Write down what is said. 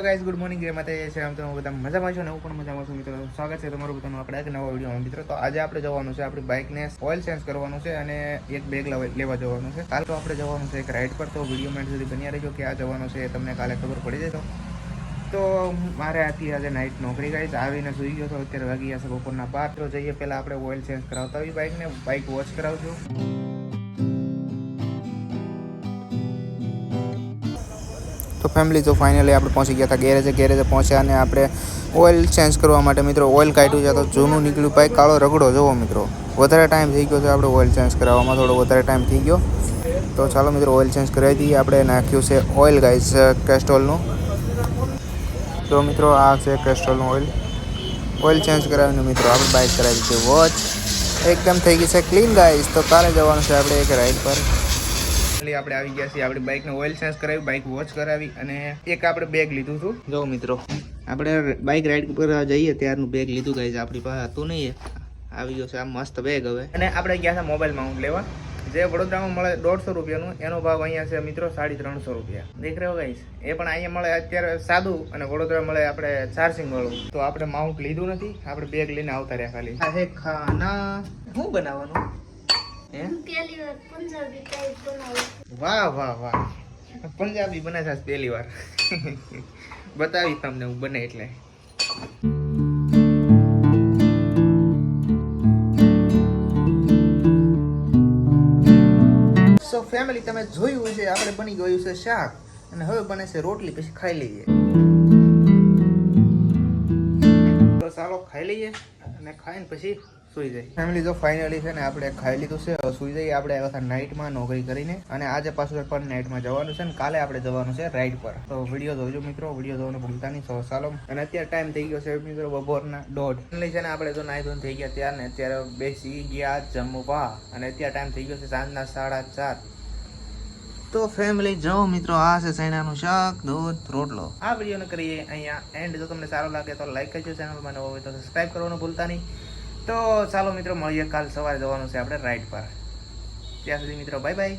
Guys good morning જય માતાજી શ્રી રામ. તમે બધા મજામાં છો ને હું પણ મજામાં છું મિત્રો. સ્વાગત છે તમારું બધાનું આપણે એક નવા વિડીયોમાં મિત્રો. તો આજે આપણે જવાનું છે આપણી બાઇકને ઓઇલ ચેન્જ કરવાનું છે અને એક બેગ લેવા જવાનું છે. કાલ તો આપણે જવાનું છે એક રાઈડ પર, તો વિડીયો મેન્ટ સુધી બન્યા રહેજો. ક્યાં જવાનું છે એ તમને કાલે ખબર પડી જશે. તો મારે આટલી આજે નાઇટ નોકરી ગાઈસ, આવીને સુઈ ગયો તો અત્યારે વાગી ગયા છે બપોરના 12. તો જઈએ પહેલાં આપણે ઓઇલ ચેન્જ કરાવતા હોઈએ બાઇકને, બાઇક વોશ કરાવજો. તો ફેમિલી તો ફાઇનલી આપણે પહોંચી ગયા હતા ગેરેજે પહોંચ્યા અને આપણે ઓઇલ ચેન્જ કરવા માટે મિત્રો ઓઇલ કાઢ્યું છે. તો જૂનું નીકળ્યું બાઇક, કાળો રગડો જોવો મિત્રો. વધારે ટાઈમ થઈ ગયો છે આપણે ઓઇલ ચેન્જ કરાવવામાં, થોડો વધારે ટાઈમ થઈ ગયો. તો ચાલો મિત્રો ઓઇલ ચેન્જ કરાવી દઈએ. આપણે નાખ્યું છે ઓઇલ ગાઈસ કેસ્ટ્રોલનું. તો મિત્રો આ છે કેસ્ટ્રોલનું ઓઇલ ચેન્જ કરાવીને મિત્રો આપણે બાઇક કરાવી છે વોચ. એકદમ થઈ ગઈ છે ક્લીન ગાઈસ. તો કાલે જવાનું છે આપણે એક રાઈડ પર. આપણે આવી ગયા છીએ, આપણી બાઇકને ઓઇલ ચેન્જ કરાવી, બાઇક વોશ કરાવી અને એક આપણે બેગ લીધું હતું. જો મિત્રો આપણે બાઇક રાઈડ પર જઈએ ત્યારનું બેગ લીધું ગાઈસ. આપણી પાસે હતું નહીં, આવી ગયો છે આ મસ્ત બેગ હવે. અને આપણે ગયા છે મોબાઈલ માઉન્ટ લેવા, જે વડોદરામાં મળે 150 રૂપિયાનું, એનો ભાવ અહીંયા છે મિત્રો 350 રૂપિયા. દેખ રહ્યો ગાઈસ, એ પણ અહીંયા મળે અત્યારે સાદું, અને વડોદરા મળે આપણે ચાર્જિંગ વાળું. તો આપણે માઉન્ટ લીધું નથી, આપણે બેગ લઈને આવતા રહ્યા ખાલી. આ છે ખાના. શું બનાવવાનું? વાહ વાહ વાહ, પંજાબી બને છે પહેલી વાર. બતાવી તમને હું બને એટલે. સો ફેમિલી તમે જોયું છે આપણે બની ગયું છે શાક, અને હવે બને છે રોટલી, પછી ખાઈ લઈએ. તો ચાલો ખાઈ લઈએ અને ખાઈને પછી સુઈ જાય. ફેમિલી જો ફાઇનલી છે ને આપણે ખાઈ લીધું છે, હવે સુઈ જઈએ. આપણે આવ્યા હતા નાઇટમાં નોકરી કરીને, અને આજે પાછું પણ નાઇટમાં જવાનું છે, ને કાલે આપણે જવાનું છે રાઈડ પર. તો વિડીયો જોજો મિત્રો, વિડીયો જોવાનું ભૂલતા નહીં. તો ચાલો. અને અત્યારે ટાઈમ થઈ ગયો છે મિત્રો બપોરના 1:30. એટલે છે ને આપણે તો નાઈ ધોઈને થઈ ગયા ત્યાર ને અત્યારે બેસી ગયા જમવા, અને અત્યારે ટાઈમ થઈ ગયો છે સાંજના 4:30. તો ફેમિલી જો મિત્રો આ છે સૈણાનું શાક, દૂધ, રોટલો. આ વિડીયોને કરીએ અહીંયા એન્ડ. જો તમને સારો લાગે તો લાઈક કરજો, ચેનલમાં નવો હોય તો સબસ્ક્રાઈબ કરવાનું ભૂલતા નહીં. તો ચાલો મિત્રો મળીએ કાલ સવારે જવાનું છે આપણે રાઈડ પર. ત્યાં સુધી મિત્રો બાય બાય.